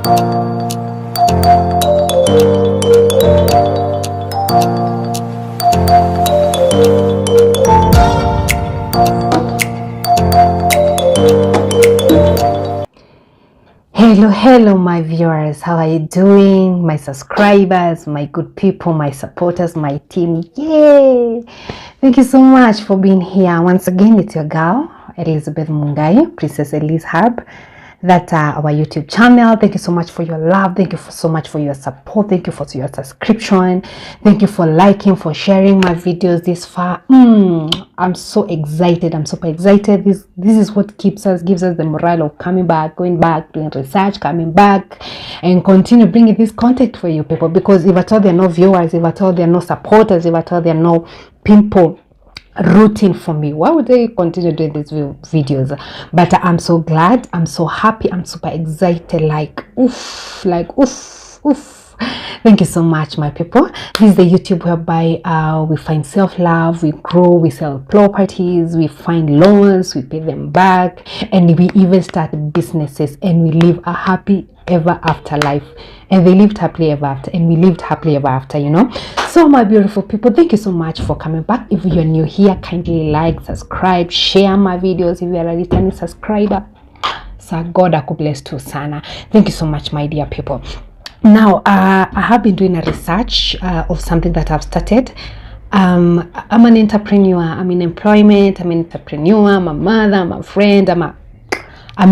Hello my viewers, how are you doing? My subscribers, my good people, my supporters, my team. Yay! Thank you so much for being here. Once again, it's your girl Elizabeth Mungai, Princess Elise Herb. That's our YouTube channel. Thank you so much for your love. Thank you so much for your support. Thank you for your subscription. Thank you for liking, for sharing my videos this far. I'm so excited. I'm super excited. This is what gives us the morale of coming back, going back, doing research, coming back, and continue bringing this content for you people. Because if at all there are no viewers, if at all there are no supporters, if at all there are no people rooting for me, why would they continue doing these videos? But I'm so glad, I'm so happy, I'm super excited, like oof. Thank you so much my people. This is the YouTube whereby we find self-love, we grow, we sell properties, we find loans, we pay them back, and we even start businesses, and we live a happy ever after life. And they lived happily ever after, and we lived happily ever after, you know. So my beautiful people, thank you so much for coming back. If you're new here, kindly like, subscribe, share my videos. If you're a returning subscriber, so God bless you sana. Thank you so much my dear people. Now I have been doing a research of something that I've started. I'm an entrepreneur, I'm in employment, I'm an entrepreneur, I'm a mother, I'm a friend, I'm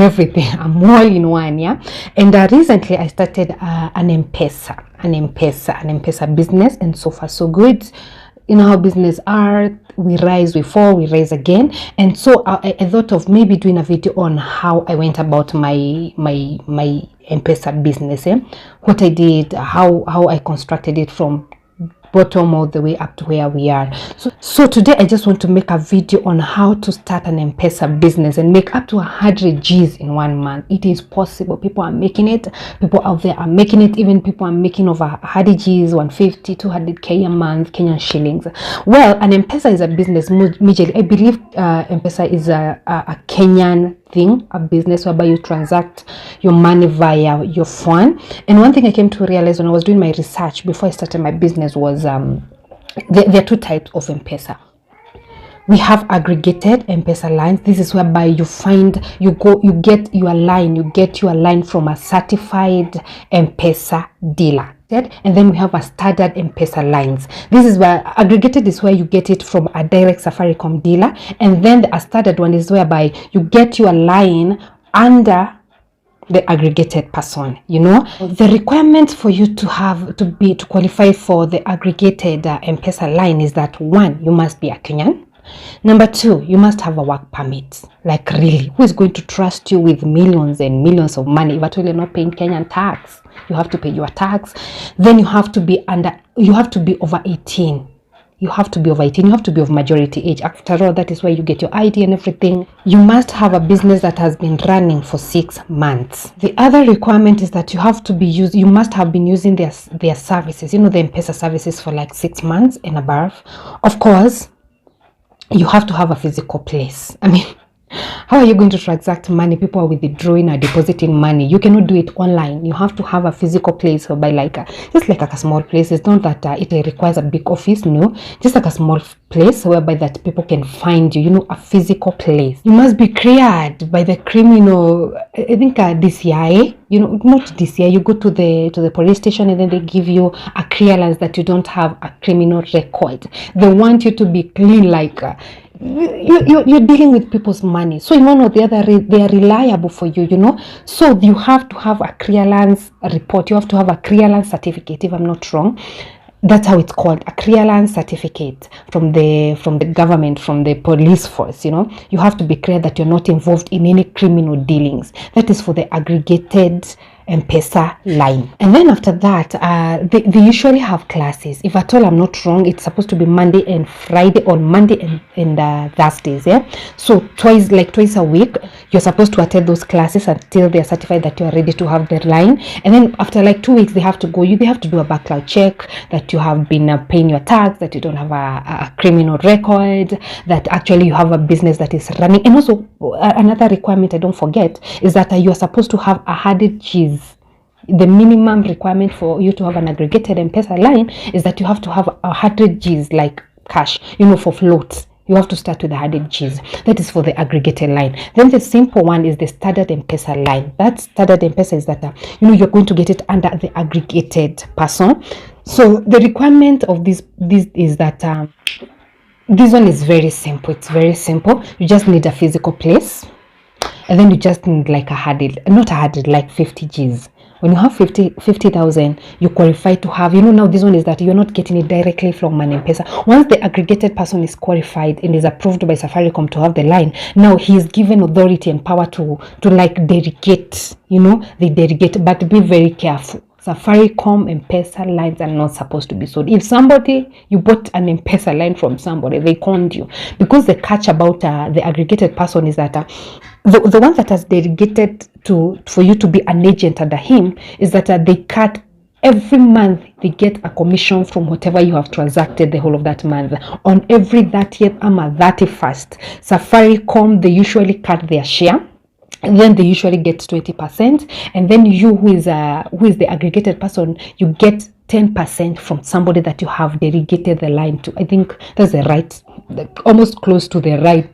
everything. I'm all in one, yeah. And recently I started an M-Pesa business, and so far so good. You know how business are, we rise, we fall, we rise again. And so I thought of maybe doing a video on how I went about my M-Pesa business, what I did, how I constructed it from bottom all the way up to where we are. So today I just want to make a video on how to start an M-Pesa business and make up to 100 G's in 1 month. It is possible. People are making it. People out there are making it. Even people are making over 100 G's, 150, 200K a month, Kenyan shillings. Well, an M-Pesa is a business. Majorly, I believe M-Pesa is a Kenyan thing, a business whereby you transact your money via your phone. And one thing I came to realize when I was doing my research before I started my business was there are two types of M-Pesa. We have aggregated M-Pesa lines. This is whereby you get your line from a certified M-Pesa dealer. And then we have a standard M-Pesa lines. This is where aggregated is where you get it from a direct Safaricom dealer, and then a standard one is whereby you get your line under the aggregated person. You know, the requirement for you to qualify for the aggregated M-Pesa line is that 1, you must be a Kenyan. Number 2, you must have a work permit. Like really, who is going to trust you with millions and millions of money if at all you're not paying Kenyan tax? You have to pay your tax. Then you have to be over 18. You have to be over 18. You have to be of majority age. After all, that is where you get your ID and everything. You must have a business that has been running for 6 months. The other requirement is that you must have been using their services, you know, the M-Pesa services for like 6 months and above. Of course, you have to have a physical place. I mean, how are you going to transact money? People are withdrawing or depositing money. You cannot do it online. You have to have a physical place, or by just like a small place. It's not that it requires a big office, no, just like a small place whereby that people can find you, you know, a physical place. You must be cleared by the criminal, I think DCI, you know, not DCI. You go to the police station and then they give you a clearance that you don't have a criminal record. They want you to be clean, like you're dealing with people's money, so in one or the other they are reliable for you, you know. So you have to have a clearance report, you have to have a clearance certificate, if I'm not wrong. That's how it's called, a clearance certificate from the government, from the police force, you know. You have to be clear that you're not involved in any criminal dealings. That is for the aggregated M-Pesa line. And then after that, they usually have classes. If at all I'm not wrong, it's supposed to be Monday and Friday, or Monday and Thursdays, yeah. So twice a week, you're supposed to attend those classes until they're certified that you are ready to have their line. And then after like 2 weeks, they have to do a background check that you have been paying your tax, that you don't have a criminal record, that actually you have a business that is running. And also another requirement I don't forget is that you are supposed to have 100 G's The minimum requirement for you to have an aggregated M-Pesa line is that you have to have 100 Gs like cash, for floats. You have to start with 100 Gs. That is for the aggregated line. Then the simple one is the standard M-Pesa line. That standard M-Pesa is that you're going to get it under the aggregated person. So the requirement of this is that this one is very simple. It's very simple. You just need a physical place, and then you just need like like 50 Gs. When you have 50,000, you qualify to have, now this one is that you're not getting it directly from an M-Pesa. Once the aggregated person is qualified and is approved by Safaricom to have the line, now he is given authority and power to like delegate, they delegate, but be very careful. Safaricom M-Pesa lines are not supposed to be sold. If you bought an M-Pesa line from somebody, they conned you. Because the catch about the aggregated person is that the one that has delegated for you to be an agent under him is that they cut every month. They get a commission from whatever you have transacted the whole of that month. On every 30th or 31st, Safaricom, they usually cut their share. And then they usually get 20%, and then you who is the aggregated person, you get 10% from somebody that you have delegated the line to. I think that's the right, almost close to the right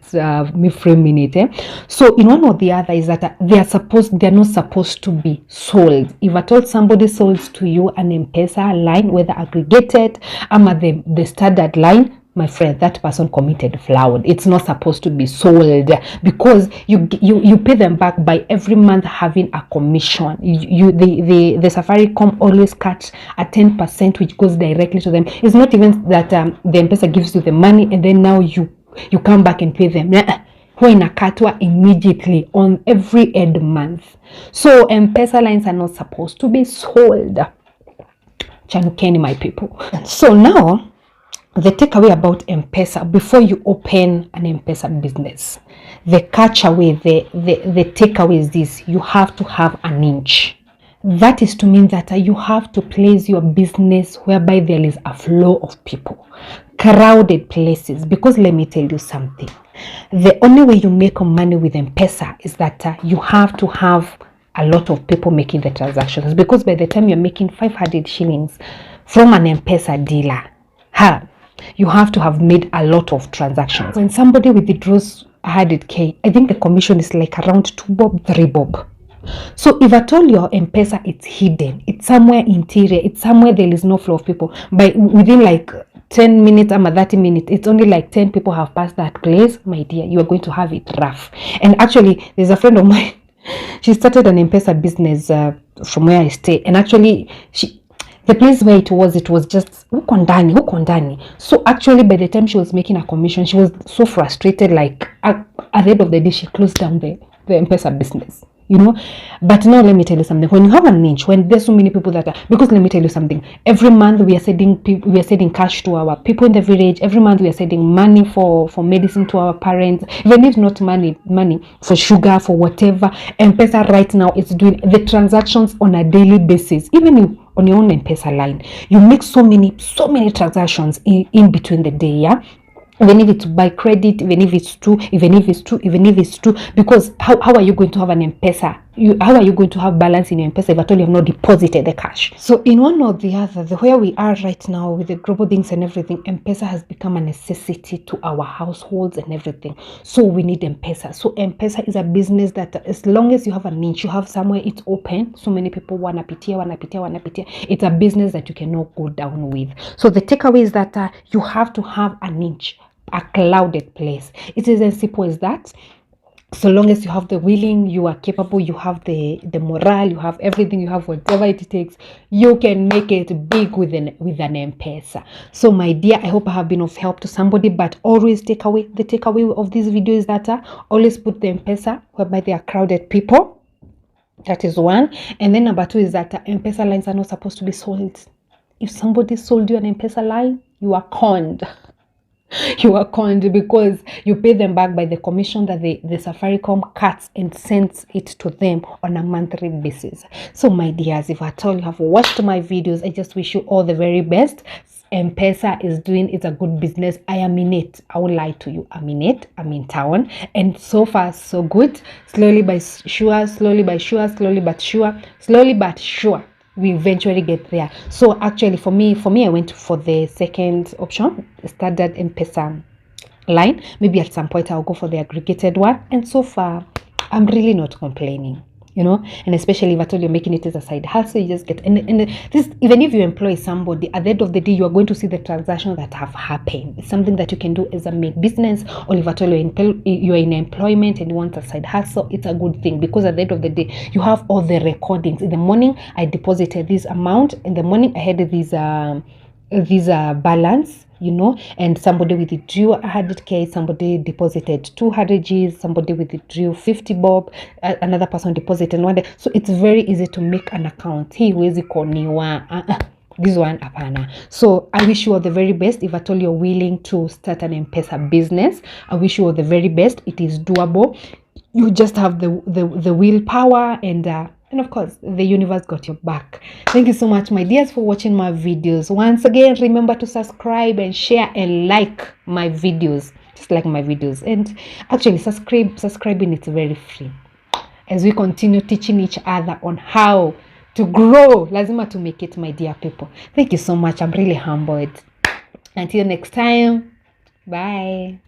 framing it. So in one or the other is that they're not supposed to be sold. If at all somebody sold to you an M-Pesa line, whether aggregated or the standard line, my friend, that person committed fraud. It's not supposed to be sold, because you pay them back by every month having a commission. The Safaricom always cut a 10%, which goes directly to them. It's not even that the M-Pesa gives you the money and then now you come back and pay them. When a katwa immediately on every end month. So M-Pesa lines are not supposed to be sold. Chanukeni, my people. So now, the takeaway about M-Pesa, before you open an M-Pesa business, the takeaway is this: you have to have a niche. That is to mean that you have to place your business whereby there is a flow of people, crowded places. Because let me tell you something, the only way you make money with M-Pesa is that you have to have a lot of people making the transactions. Because by the time you're making 500 shillings from an M-Pesa dealer, you have to have made a lot of transactions. When somebody withdraws 100k, I think the commission is like around 2 bob, 3 bob. So if at all your M-Pesa, it's hidden, it's somewhere interior, it's somewhere there is no flow of people, within like 10 minutes or 30 minutes, it's only like 10 people have passed that place, my dear, you are going to have it rough. And actually, there's a friend of mine, she started an M-Pesa business from where I stay, and actually the place where it was just ukondani. So actually, by the time she was making a commission, she was so frustrated. Like at the end of the day, she closed down the M-Pesa business. But now let me tell you something. When you have a niche, when there's so many people because let me tell you something. Every month we are sending cash to our people in the village. Every month we are sending money for medicine to our parents. Even if not money for sugar, for whatever. M-Pesa right now is doing the transactions on a daily basis. Even if on your own M-Pesa line, you make so many transactions in between the day, yeah. Even if it's by credit, even if it's two, because how are you going to have an M-Pesa? How are you going to have balance in your M-Pesa if at all you have not deposited the cash? So in one or the other, where we are right now with the global things and everything, M-Pesa has become a necessity to our households and everything. So we need M-Pesa. So M-Pesa is a business that as long as you have a niche, you have somewhere it's open, so many people wanna pitia. It's a business that you cannot go down with. So the takeaway is that you have to have a niche, a clouded place. It is as simple as that. So long as you have the willing, you are capable, you have the morale, you have everything, you have whatever it takes, you can make it big with an M-Pesa. So my dear, I hope I have been of help to somebody, but always the takeaway of this video is that always put the M-Pesa whereby there are crowded people. That is one. And then number two is that M-Pesa lines are not supposed to be sold. If somebody sold you an M-Pesa line, you are conned. You are conned, because you pay them back by the commission that the Safaricom cuts and sends it to them on a monthly basis. So my dears, if at all you have watched my videos, I just wish you all the very best. M-Pesa it's a good business. I am in it. I won't lie to you. I'm in it. I'm in town. And so far, so good. Slowly but sure. we eventually get there. So actually for me I went for the second option, standard M-Pesa line. Maybe at some point I'll go for the aggregated one, and so far I'm really not complaining, you know. And especially if at all you're making it as a side hustle, you just get, and this, even if you employ somebody, at the end of the day you are going to see the transactions that have happened. It's something that you can do as a main business, or if at all you're in employment and you want a side hustle, it's a good thing, because at the end of the day you have all the recordings. In the morning I deposited this amount, in the morning I had these balance, you know, and somebody withdrew 100k, somebody deposited 200 G's, somebody withdrew 50 bob, another person deposited 1. So it's very easy to make an account. Hii huwezi koniwa this one apana. So I wish you all the very best. If at all you're willing to start an M-Pesa business, I wish you all the very best. It is doable. You just have the willpower, and of course the universe got your back. Thank you so much, my dears, for watching my videos. Once again, remember to subscribe and share and like my videos. Just like my videos, and actually subscribing, it's very free, as we continue teaching each other on how to grow. Lazima to make it, my dear people. Thank you so much. I'm really humbled. Until next time, bye.